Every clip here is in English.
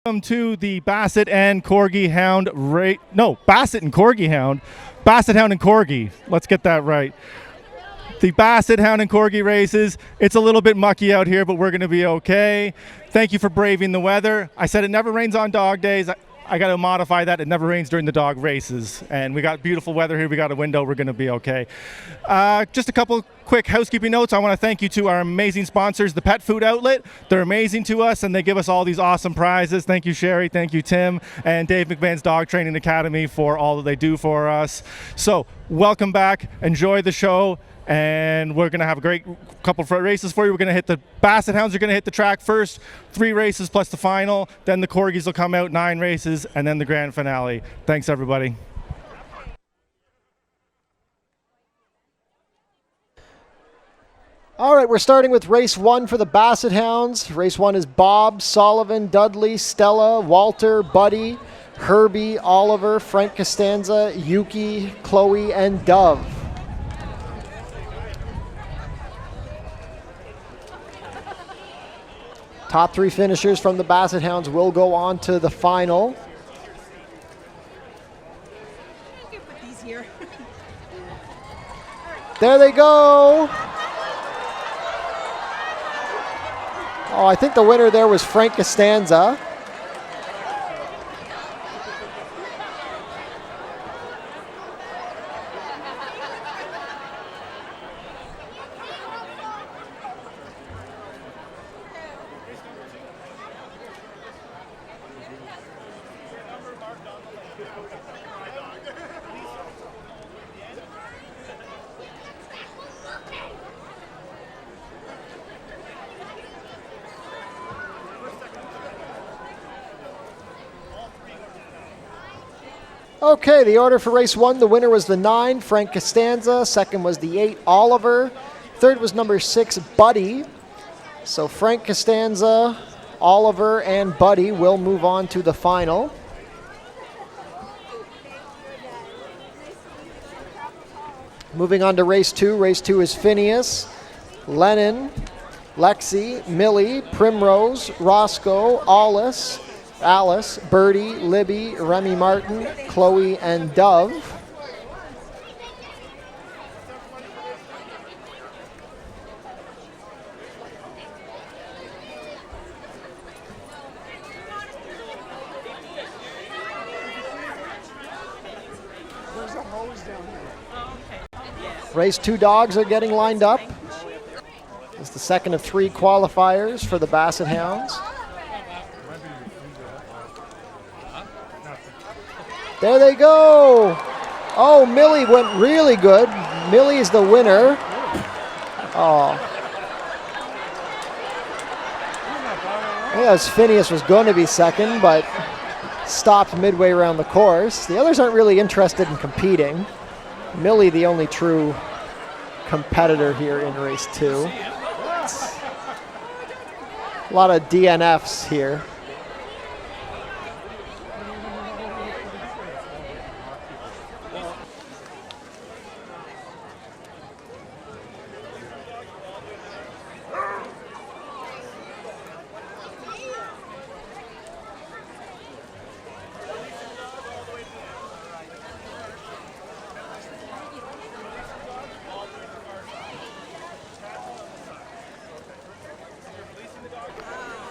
Welcome to the Basset and Corgi Hound race. No, Basset and Corgi Hound. Basset Hound and Corgi. Let's get that right. The Basset Hound and Corgi races. It's a little bit mucky out here, but we're going to be okay. Thank you for braving the weather. I said it never rains on dog days. I got to modify that. It never rains during the dog races. And we got beautiful weather here. We got a window. We're going to be okay. Just a couple quick housekeeping notes. I want to thank you to our amazing sponsors, the Pet Food Outlet. They're amazing to us, and they give us all these awesome prizes. Thank you, Sherry. Thank you, Tim. And Dave McMahon's Dog Training Academy for all that they do for us. So welcome back. Enjoy the show. And we're going to have a great couple of races for you. We're going to hit the Basset Hounds are going to hit the track first, 3 races plus the final. Then the Corgis will come out, 9 races, and then the grand finale. Thanks, everybody. All right, we're starting with race 1 for the Basset Hounds. Race 1 is Bob, Sullivan, Dudley, Stella, Walter, Buddy, Herbie, Oliver, Frank Costanza, Yuki, Chloe, and Dove. Top 3 finishers from the Basset Hounds will go on to the final. There they go. Oh, I think the winner there was Frank Costanza. Okay, the order for race 1, the winner was the 9, Frank Costanza. Second was the 8, Oliver. Third was number 6, Buddy. So Frank Costanza, Oliver, and Buddy will move on to the final. Moving on to race 2. Race 2 is Phineas, Lennon, Lexi, Millie, Primrose, Roscoe, Alice, Birdie, Libby, Remy Martin, Chloe, and Dove. There's a hose down here. Race 2 dogs are getting lined up. It's the second of 3 qualifiers for the Basset Hounds. There they go. Oh, Millie went really good. Millie is the winner. Oh. Yes, Phineas was going to be second, but stopped midway around the course. The others aren't really interested in competing. Millie, the only true competitor here in race 2. A lot of DNFs here.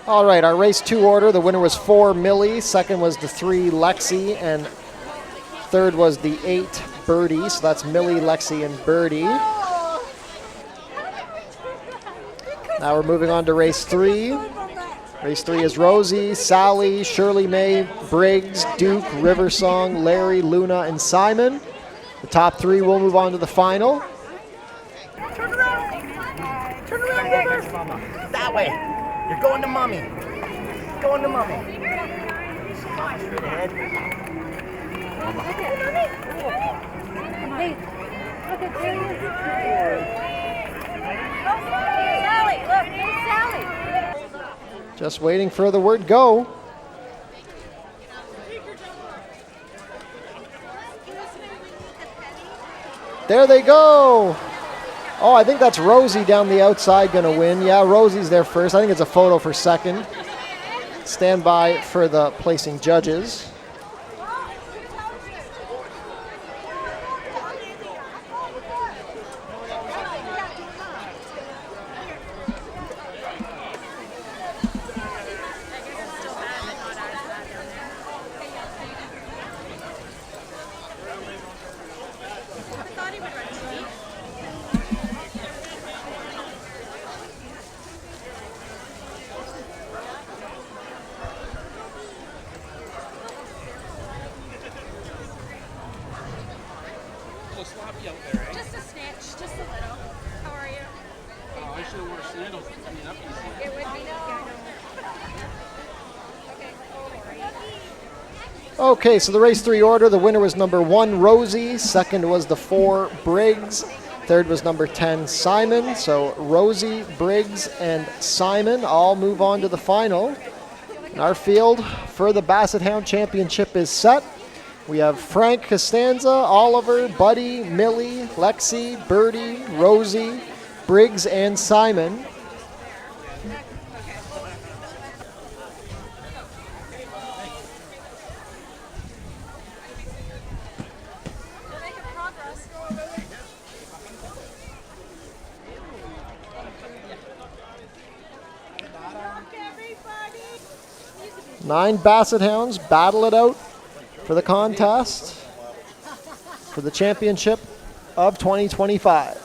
All right, our race 2 order, the winner was 4, Millie. Second was the 3, Lexi. And third was the 8, Birdie. So that's Millie, Lexi, and Birdie. Now we're moving on to race 3. Race 3 is Rosie, Sally, Shirley Mae, Briggs, Duke, Riversong, Larry, Luna, and Simon. The top 3 will move on to the final. Turn around. Turn around, River. That way. You're going to mommy. Going to mommy. Straight ahead. Hey, look at Sally. Look, it's Sally. Just waiting for the word go. There they go. Oh, I think that's Rosie down the outside going to win. Yeah, Rosie's there first. I think it's a photo for second. Stand by for the placing judges. Sloppy out there, eh? Just a snitch, just a little. How are you? Oh, I should have worn sandals to clean up easy. It would be Okay, so the race 3 order, the winner was number 1, Rosie. Second was the 4, Briggs. Third was number 10, Simon. So Rosie, Briggs, and Simon all move on to the final. And our field for the Basset Hound Championship is set. We have Frank Costanza, Oliver, Buddy, Millie, Lexi, Birdie, Rosie, Briggs, and Simon. Nine Basset Hounds battle it out for the contest for the championship of 2025.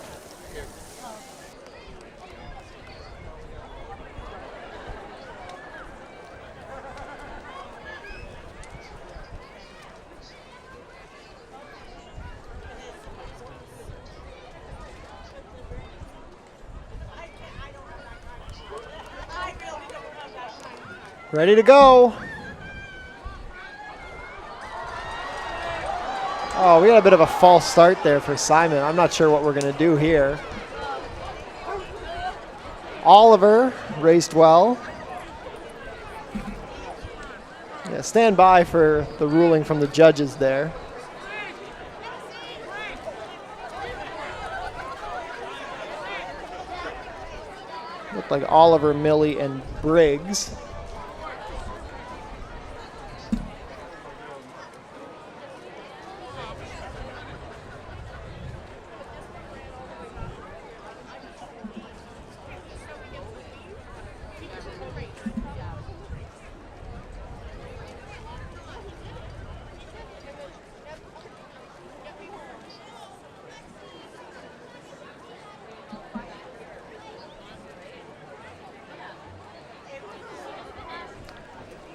Ready to go. Oh, we had a bit of a false start there for Simon. I'm not sure what we're going to do here. Oliver raced well. Yeah, stand by for the ruling from the judges there. Looked like Oliver, Millie, and Briggs.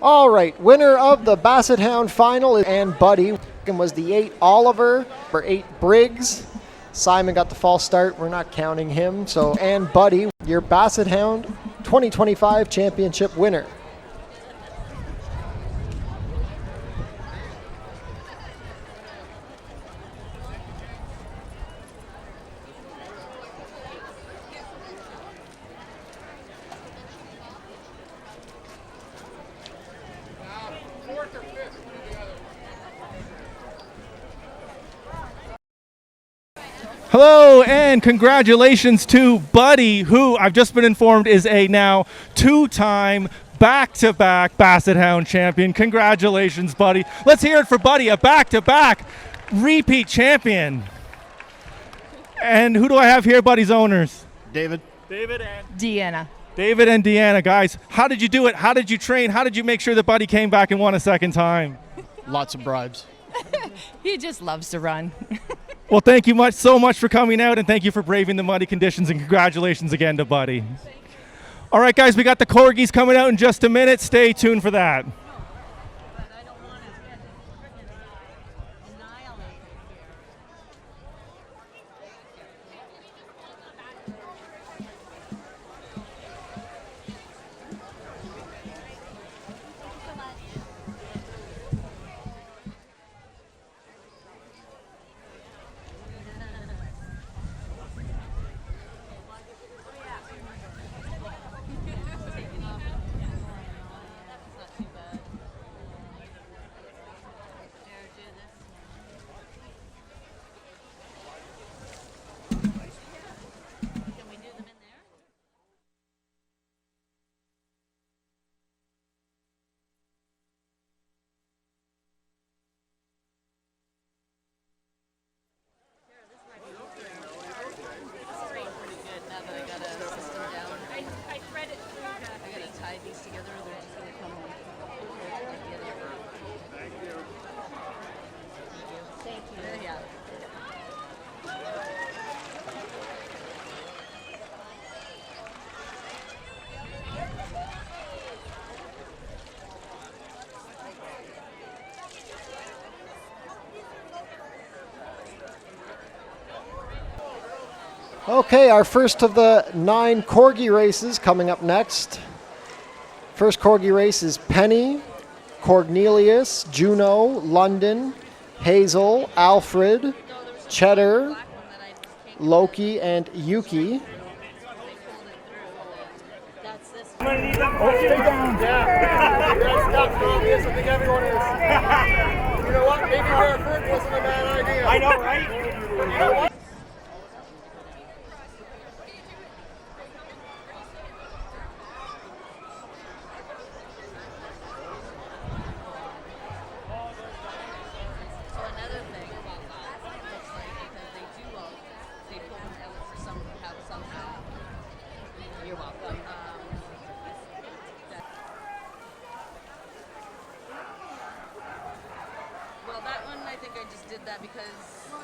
All right, winner of the Basset Hound final and Buddy was the 8 Oliver, or 8 Briggs. Simon got the false start. We're not counting him. So, and Buddy, your Basset Hound 2025 championship winner. Hello and congratulations to Buddy, who I've just been informed is a now 2-time back-to-back Basset Hound champion. Congratulations, Buddy. Let's hear it for Buddy, a back-to-back repeat champion. And who do I have here, Buddy's owners? David. David and Deanna. David and Deanna. Guys, how did you do it? How did you train? How did you make sure that Buddy came back and won a second time? Lots of bribes. He just loves to run. Well, thank you so much for coming out, and thank you for braving the muddy conditions, and congratulations again to Buddy. All right, guys, we got the Corgis coming out in just a minute. Stay tuned for that. Okay, our first of the 9 Corgi races coming up next. First Corgi race is Penny, Cornelius, Juno, London, Hazel, Alfred, Cheddar, Loki, and Yuki. Stay down. Yeah. You're stuck, obvious. I think everyone is. You know what? Maybe Hereford wasn't a bad idea. I know, right? You know what? So another thing about that looks like because they do they pull them out for somehow. You're welcome. Well, that one I think I just did that because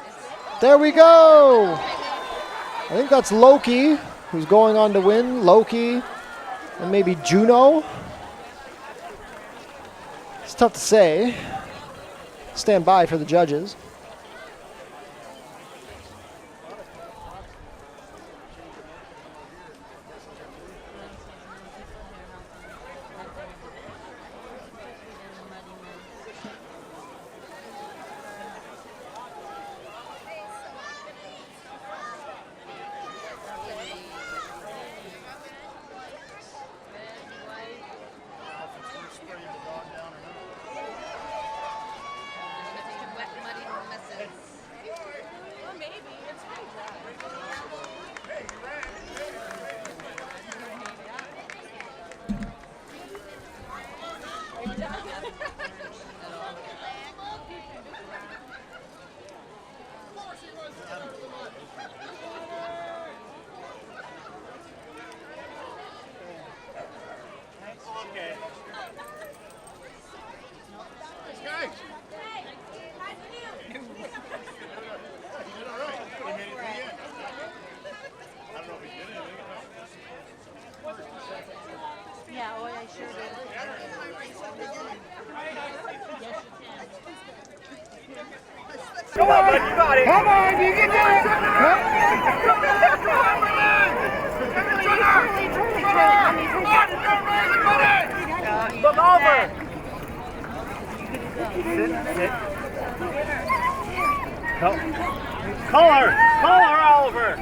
it's. There we go! I think that's Loki who's going on to win. Loki and maybe Juno. It's tough to say. Stand by for the judges. Yeah, oh, I sure did. Come on, bud, you got it. Come on, you can do it. Look over. Sit. Call her. Call her, Oliver.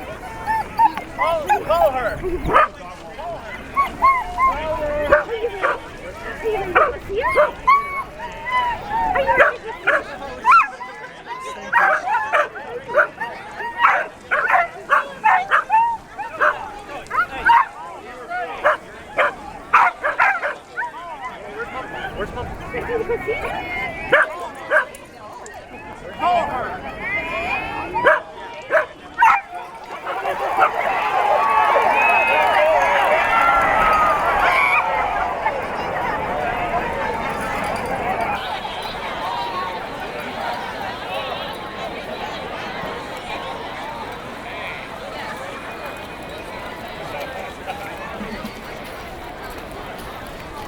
Call her. Where's Mom? Call her.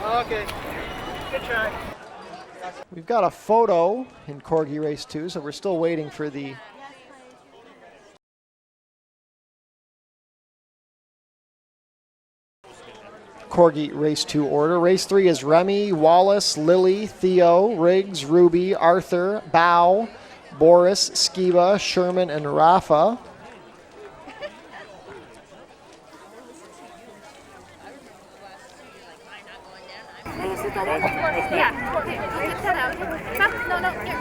Okay. Good try. We've got a photo in Corgi Race 2, so we're still waiting for the Corgi Race 2 order. Race 3 is Remy, Wallace, Lily, Theo, Riggs, Ruby, Arthur, Bao, Boris, Skiba, Sherman, and Rafa. Yeah, okay, get that out. Come, no, here.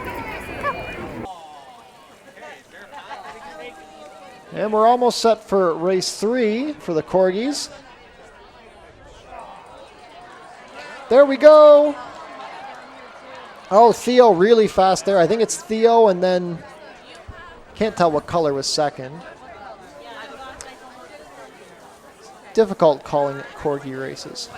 And we're almost set for race 3 for the Corgis. There we go. Oh, Theo really fast there. I think it's Theo and then can't tell what color was second. Difficult calling it Corgi races.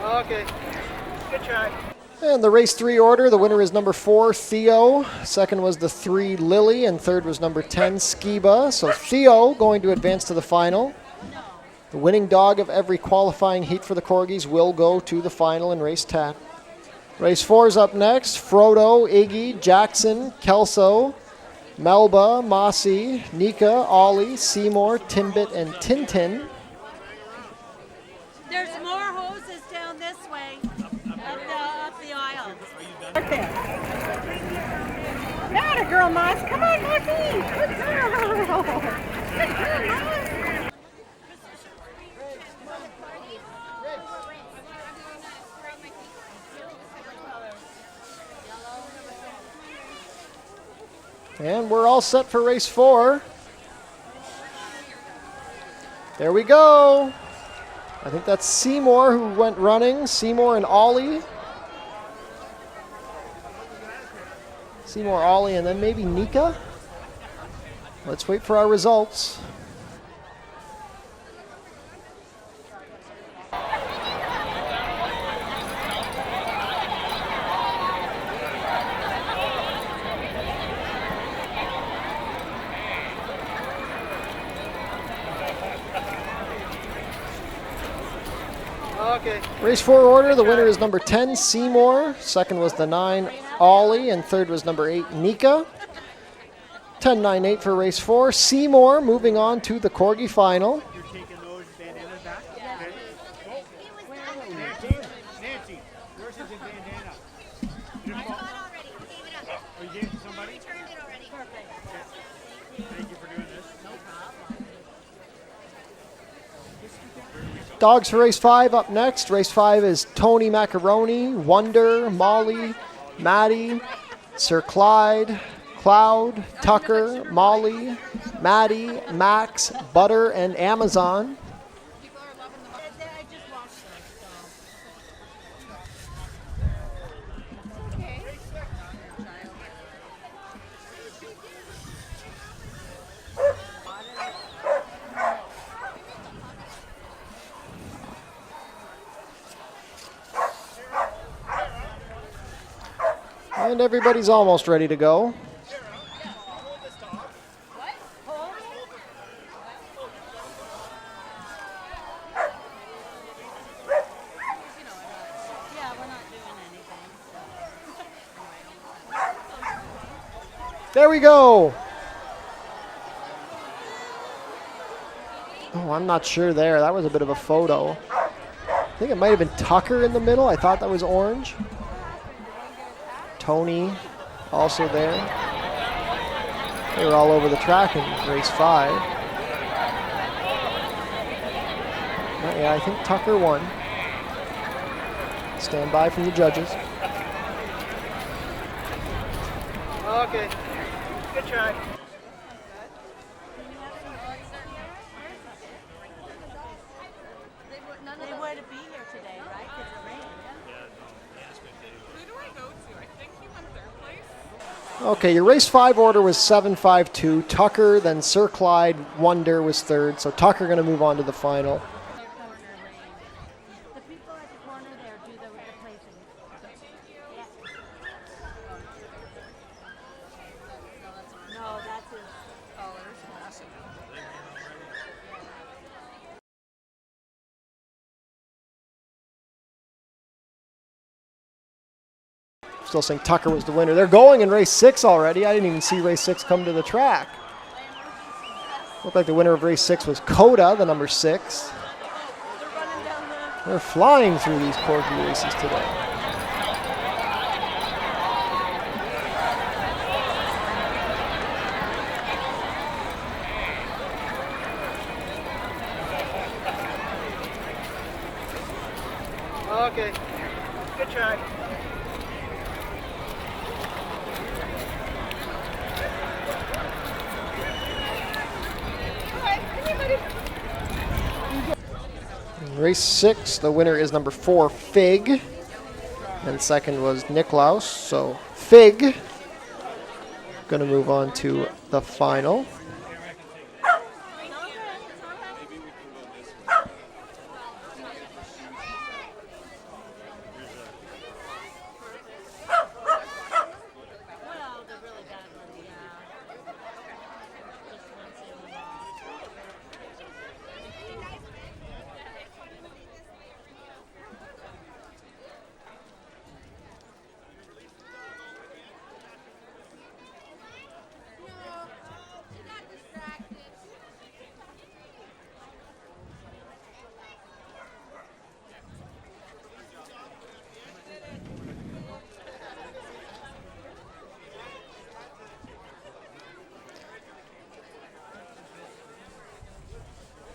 Okay. Good try. And the race 3 order, the winner is number 4, Theo. Second was the 3, Lily, and third was number 10, Skiba. So Theo going to advance to the final. The winning dog of every qualifying heat for the Corgis will go to the final in race 10. Race 4 is up next. Frodo, Iggy, Jackson, Kelso, Melba, Mossy, Nika, Ollie, Seymour, Timbit, and Tintin. There's more hoses down this way, up the aisle. Not a girl, Moss. Come on, Mossy. Good girl. Good girl, Moss. And we're all set for race 4. There we go. I think that's Seymour who went running. Seymour and Ollie. Seymour, Ollie, and then maybe Nika. Let's wait for our results. Okay. Race 4 order, the winner is number 10, Seymour. Second was the 9, Ollie, and third was number 8, Nika. 10-9-8 for race 4. Seymour moving on to the Corgi final. You're taking those bandanas back? Yeah. Okay. Nancy, yours is a bandana. I got already. I gave it up. Oh, you gave it to somebody? Returned it already. Perfect. Thank you for doing this. Dogs for race 5 up next. Race 5 is Tony Macaroni, Wonder, Molly, Maddie, Sir Clyde, Cloud, Tucker, Molly, Maddie, Max, Butter, and Amazon. I just washed them, And everybody's almost ready to go. yeah, we're not doing anything. There we go. Oh, I'm not sure there. That was a bit of a photo. I think it might have been Tucker in the middle. I thought that was orange. Tony also there. They were all over the track in race 5. Yeah, I think Tucker won. Stand by from the judges. Okay. Good try. They wouldn't be here today, right? Because it rained. Who do I go to? I think he won third place. Okay, your race 5 order was 7-5-2. Tucker, then Sir Clyde, Wonder was third. So Tucker going to move on to the final. The people at the corner there do the placing. No, that's his colors. Still saying Tucker was the winner. They're going in race 6 already. I didn't even see race 6 come to the track. Looked like the winner of race 6 was Coda, the number 6. They're flying through these Corgi races today. Okay. Good try. In race 6, the winner is number 4, Fig. And second was Niklaus. So Fig going to move on to the final.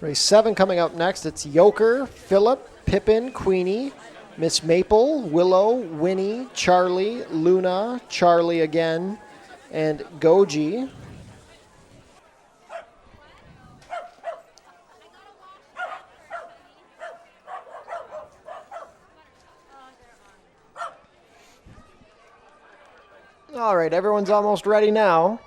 Race 7 coming up next. It's Yoker, Philip, Pippin, Queenie, Miss Maple, Willow, Winnie, Charlie, Luna, Charlie again, and Goji. All right, everyone's almost ready now.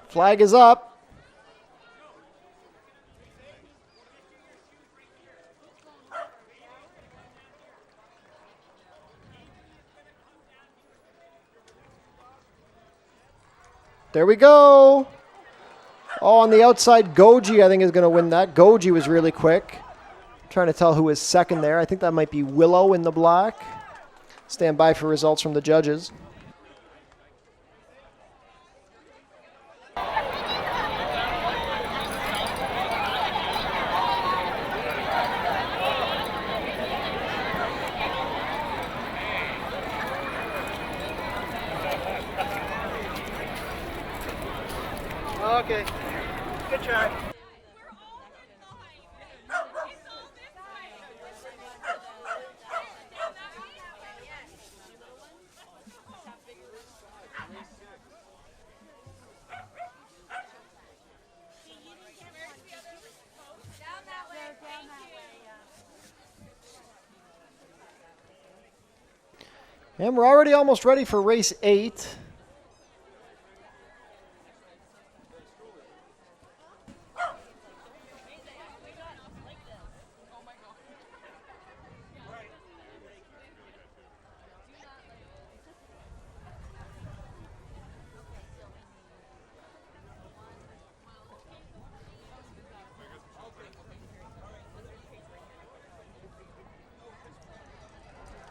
Flag is up. There we go. Oh, on the outside, Goji, I think, is going to win that. Goji was really quick. Trying to tell who is second there. I think that might be Willow in the black. Stand by for results from the judges. Okay. Good try. And we're already almost ready for race 8.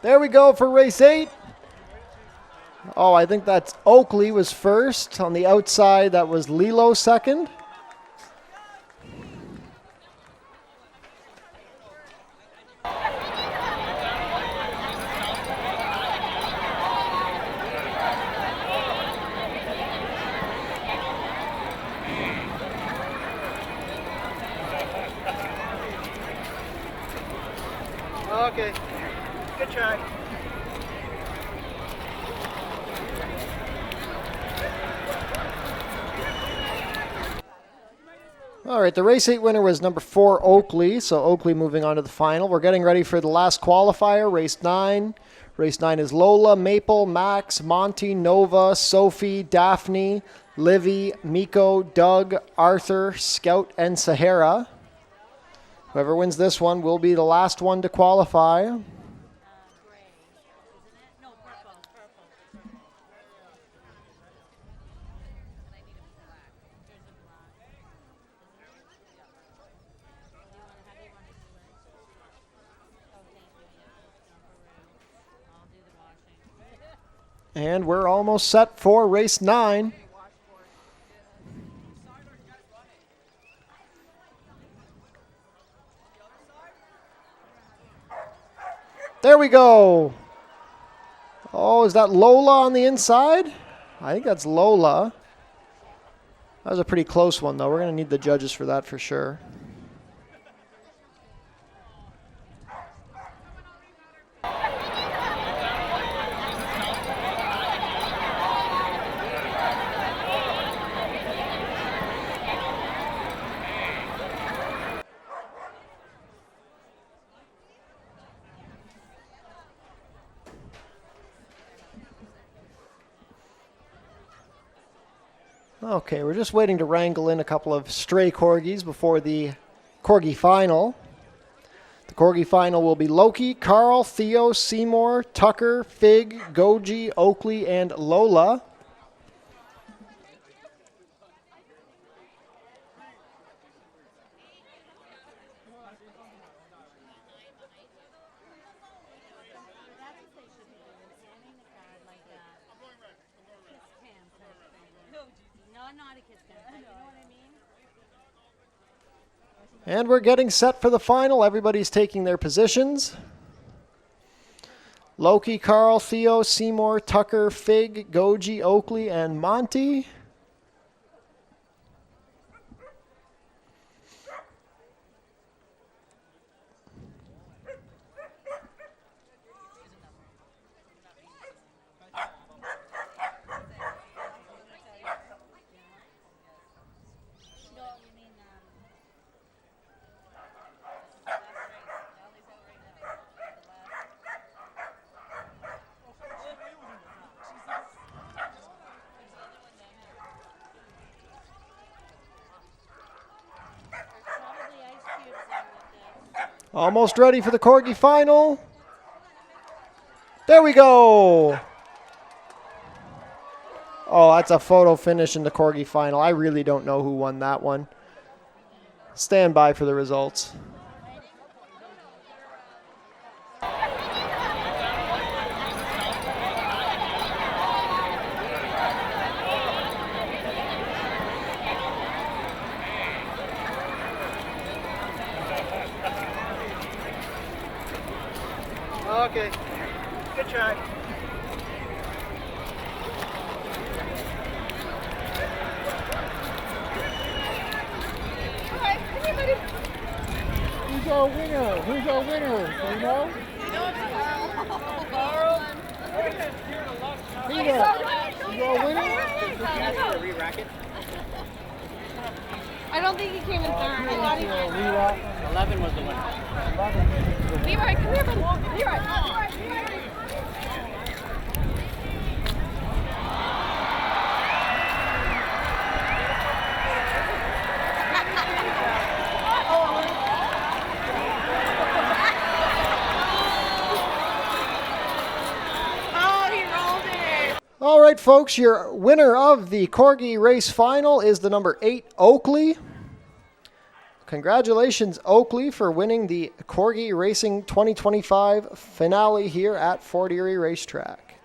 There we go for race 8. Oh, I think that's Oakley was first. On the outside, that was Lilo second. Okay. Good try. All right, the race 8 winner was number 4, Oakley. So Oakley moving on to the final. We're getting ready for the last qualifier, race 9. Race 9 is Lola, Maple, Max, Monty, Nova, Sophie, Daphne, Livy, Miko, Doug, Arthur, Scout, and Sahara. Whoever wins this one will be the last one to qualify. And we're almost set for race 9. There we go. Oh, is that Lola on the inside? I think that's Lola. That was a pretty close one, though. We're going to need the judges for that for sure. Okay, we're just waiting to wrangle in a couple of stray Corgis before the Corgi final. The Corgi final will be Loki, Carl, Theo, Seymour, Tucker, Fig, Goji, Oakley, and Lola. And we're getting set for the final. Everybody's taking their positions. Loki, Carl, Theo, Seymour, Tucker, Fig, Goji, Oakley, and Monty. Almost ready for the Corgi final. There we go. Oh, that's a photo finish in the Corgi final. I really don't know who won that one. Stand by for the results. Okay, good try. Who's our winner? Who's our winner? Do you know? Carl. Peter, who's our winner? I don't think he came in third. I thought he did. 11 was the winner. Leroy, come here, buddy. Leroy. All right, folks, your winner of the Corgi race final is the number 8 Oakley. Congratulations, Oakley, for winning the Corgi Racing 2025 finale here at Fort Erie Racetrack.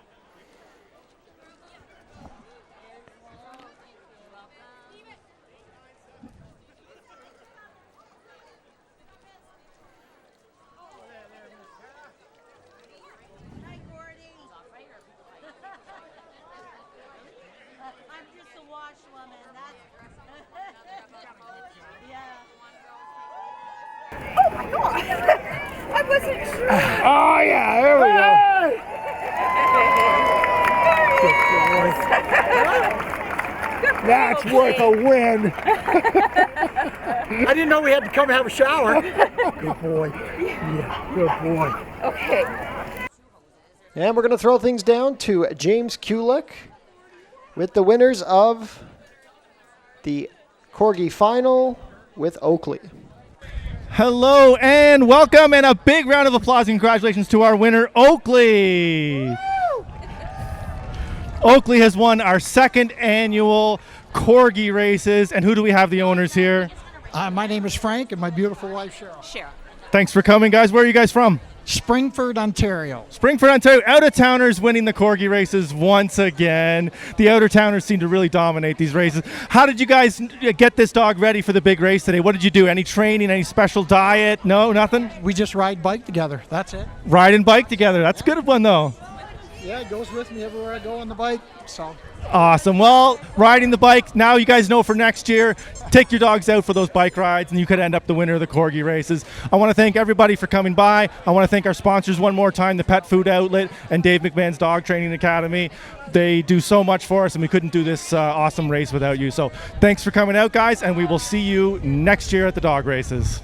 I'm just a washwoman. That's yeah. I wasn't sure. Oh yeah, there we go. That's worth a win. I didn't know we had to come have a shower. Good boy. Yeah, good boy. Okay. And we're going to throw things down to James Kulik with the winners of the Corgi final with Oakley. Hello and welcome, and a big round of applause and congratulations to our winner, Oakley. Oakley has won our second annual Corgi races. And who do we have the owners here? My name is Frank and my beautiful wife Cheryl. Cheryl. Thanks for coming, guys. Where are you guys from? Springford, Ontario. Springford, Ontario. Out-of-towners winning the Corgi races once again. The out-of-towners seem to really dominate these races. How did you guys get this dog ready for the big race today? What did you do? Any training, any special diet? No, nothing? We just ride bike together. That's it. Ride and bike together. That's a good one, though. Yeah, it goes with me everywhere I go on the bike. So Awesome. Well, riding the bike, now you guys know for next year, take your dogs out for those bike rides and you could end up the winner of the Corgi races. I want to thank everybody for coming by. I want to thank our sponsors one more time, the Pet Food Outlet and Dave McMahon's Dog Training Academy. They do so much for us and we couldn't do this awesome race without you. So thanks for coming out, guys, and we will see you next year at the dog races.